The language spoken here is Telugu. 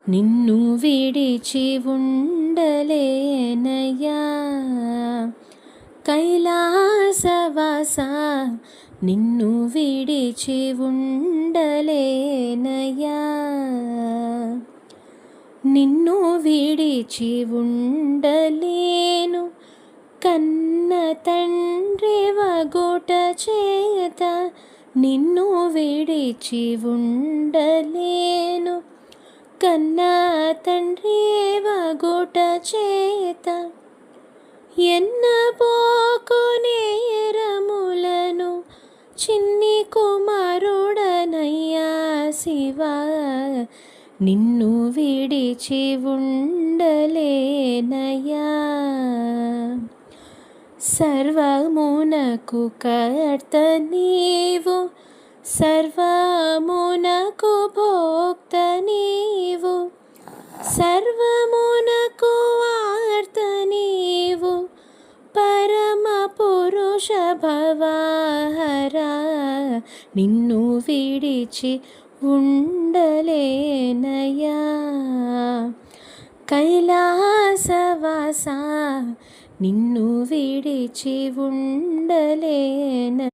నిన్ను విడిచి ఉండలేనయ్యా. కైలాసవాస నిన్ను విడిచి ఉండలేనయ్యా. నిన్ను విడిచి ఉండలేను కన్న తండ్రి వగుట చేత. నిన్ను విడిచి ఉండలేను కన్న తండ్రి వగుట చేత. ఎన్నబోకు నేరములను చిన్ని కుమారుడనయ్యా శివా. నిన్ను విడిచి ఉండలేనయ్యా. సర్వమునకు కర్త నీవు, సర్వమునకు భోక్త నీవు, సర్వమునకు వార్త నీవు, పరమ పురుష భవహరా. నిన్ను విడిచి ఉండలేనయ్యా. కైలాసవాస నిన్ను విడిచి ఉండలేన.